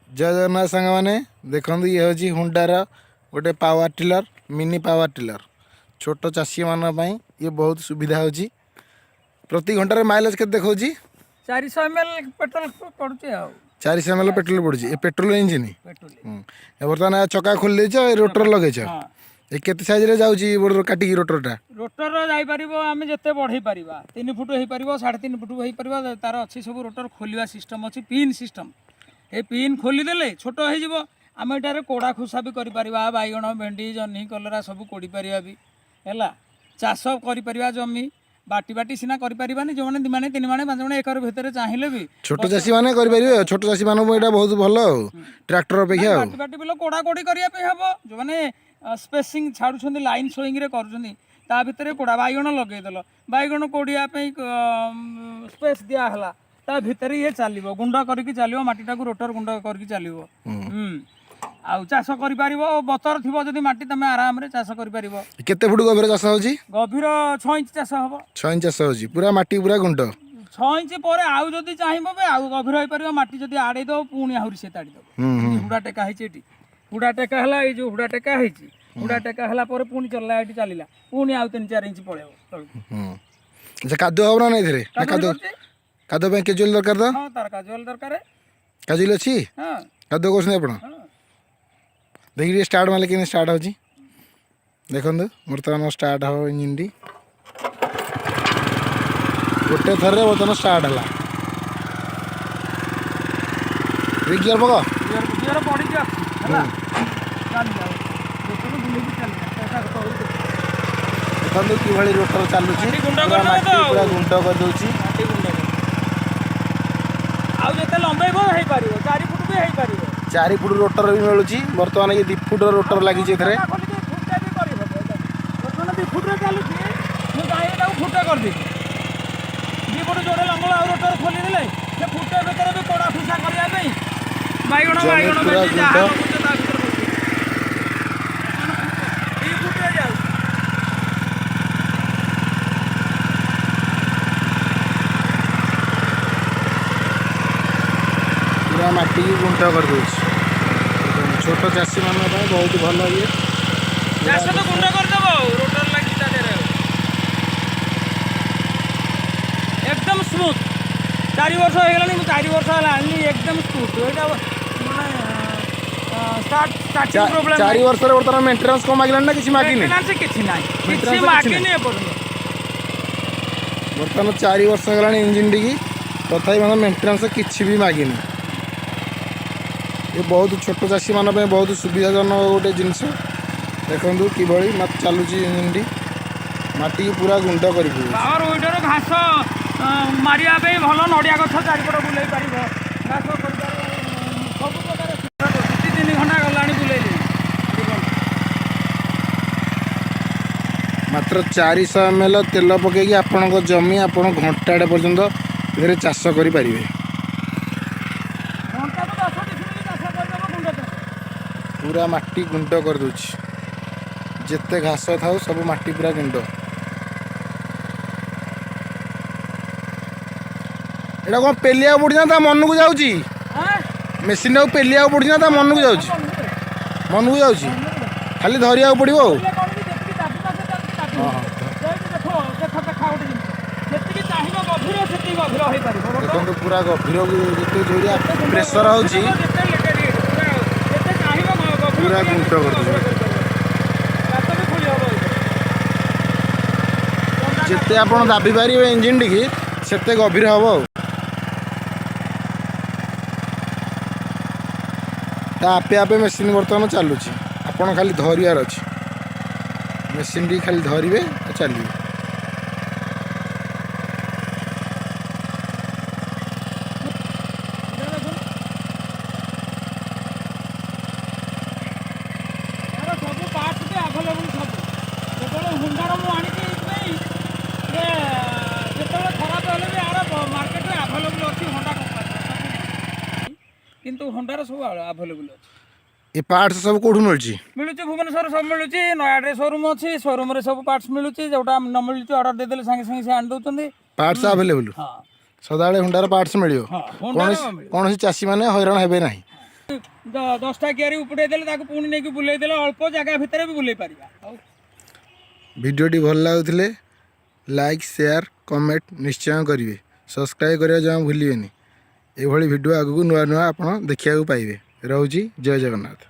जय जगन्नाथ सांग मैंने देखो ये हूँ हुंडार गोटे power tiller mini power tiller छोट चाषी मान ये बहुत सुविधा हो प्रति घंटार माइलेज के देखा 400 ml पेट्रोल पड़ुचे आ 400 ml पेट्रोल पड़ी ये पेट्रोल इंजिन पेट्रोल बर्तमान चका खोल दे रोटर लगे केते साइज रे जाउची काटिकी रोटरटा रोटर जाई परिबो आमे जत्ते बढ़ई परिबा 3 फुट होई परिबो 3.5 फुट होई परिबा तार अछि सब रोटर खोलिवा सिस्टम अछि पिन सिस्टम ए पिन खोली देले छोट होई जिवो आमे एटारे कोड़ा खुसा भी करि परिबा बाइगण भेंडी जन्ही कलरा सब कोडी परिबा भी हैला चाष करि परिबा जमी बाटी बाटी सिना करि परिबानी जो माने 2 माने 3 माने 5 माने एकर भितरे चाहिले भी छोट चाषी माने करि परिबे छोट चाषी माने एटा बहुत भलो ट्रैक्टर अपेक्षा बाटी बाटी बिलो कोड़ा कोडी करिया पे हबो जो माने स्पेसिंग छाड़ुछंदी लाइन सोइंग रे करूछंदी ता भितरे कोड़ा बाइगण लगै देलो बाइगण कोडिया पे स्पेस दिया हला ता भितरे ये चलिबो गुंडा करके चलिबो माटीटा को रोटर गुंडा करके चलिबो आउ चाष करि परिबो बतर थिबो जदी माटी तमे आराम रे चाष करि परिबो केते फुट गभीर चाष होजी गभीर 6 इंच चाष हबो 6 इंच चाष होजी पूरा माटी पूरा गुंड 6 इंच पर आउ जदी चाहिबो बे आउ गभीर होई परिबो माटी जदी आडे दो पुणी आहुरी से ताडी दो हुडा टेका हेची एटी हुडा टेका हला ए जो हुडा टेका हेची हुडा टेका हला पर पुणी चलला एटी चलिला पुणी आउ 3-4 इंच पळेबो तळु जे कादो होबना नै धरे ना कादो कादो पे केजुअल दरकार दा हां तार काजुअल दरकार काजुअल अछि हां कादो कोस नै आपण देखिए स्टार्ट माले कि स्टार्ट हो देखो बर्तमान स्टार्ट हो इंजिन टी गोटे थर बर्तमान स्टार्ट है गियर पक गियर पड़ी हला चल जाओ देखो बुले भी चल ऐसा तो देखो कि भली रोटर चलुची पूरा गुंड कर दोची माटी गुंड आउ जते लंबेबो हे परिबो 4 फुट भी हे परिबो 4 फुट रोटर भी मिलूँ बर्तमान ये 2 फुट रोटर लगी फुटे कर दी 2 फुट जोड़े लंबा आ रोटर खोली देले से फुटे भीतर भी कोड़ा खुसा करिया पे बाइगण बाइगण में जहा फुटे ता भीतर बसी 2 फुट जाऊ पूरा माटी गुंड कर दो छोट चाषी मान बहुत भल ये चाष तो गुंड करदेव रोटर लगी एकदम स्मूथ 4 वर्ष हो गलानी 4 वर्ष है एकदम स्मूथ यहाँ माने स्टार्टिंग प्रॉब्लम 4 वर्ष बर्तमान मेंटेनेंस कम मागिलान ना किसी मागिनी मेंटेनेंस किछि नाही किछि मागिनी एपरन बर्तमान 4 वर्ष गलानी इंजिन टी तथापि मतलब मेंटेनेंस किछि भी मागिनी ये बहुत छोट चाषी मान बहुत सुविधाजनक गोटे जिनस देखु कि मत चलुची इंजिन टी माटी पूरा गुंड कर पावर विडर घास मारिया पे भल नड़िया गछ चारिपट बुले पार घास सब प्रकार 2-3 घंटा गलानी बुले मात्र 400 ml तेल पकईकि आपण जमी आपण घंटाटे पर्यंत ये चाष करें पूरा माटी गुंड कर दूची जिते घास था सब माटी पूरा गुंड एटा कौन पेलिया पड़ी ना मन को जाऊँगी मेसीन को पेलिया पड़ी ना मन को जाऊँगी खाली धरिया पड़ो देखो पूरा गभीर जो प्रेसर हो पूरा गुंड कर जिते आप दाबी पारे इंजिन टी सेते गभीर हम आपे आपे मेसीन बर्तमान चलुची आपड़ खाली धरियार अच्छी मेसीन टी खाली धरवे चलिए किंतु होंडार सब अवेलेबल ये पार्ट्स सब कोठु मिलची भुवनेश्वर सब मिलूची नयाडे शोरूम अच्छी शोरूम रे सब पार्ट्स मिलूची जोटा न मिलूची ऑर्डर दे देले संगे संगे से आन दउतंदी पार्ट्स अवेलेबल हां सदाळे होंडार पार्ट्स मिलियो कौन चाषी माने हैरान हेबे नाही 10ଟା କିଆରି ଉପଟେଇ ଦେଲେ ତାକୁ ପୁଣି ନେଇକି ବୁଲେଇ ଦେଲେ ଅଳ୍ପ ଜାଗା ଭିତରେ ବି ବୁଲେଇ ପାରିବା। ହଉ ଭିଡ଼ିଓଟି ଭଲ ଲାଗୁଥିଲେ ଲାଇକ୍ ସେୟାର କମେଣ୍ଟ ନିଶ୍ଚୟ କରିବେ, ସବସ୍କ୍ରାଇବ୍ କରିବା ଜମା ଭୁଲିବେନି। ଏଭଳି ଭିଡ଼ିଓ ଆଗକୁ ନୂଆ ନୂଆ ଆପଣ ଦେଖିବାକୁ ପାଇବେ। ରହୁଛି, ଜୟ ଜଗନ୍ନାଥ।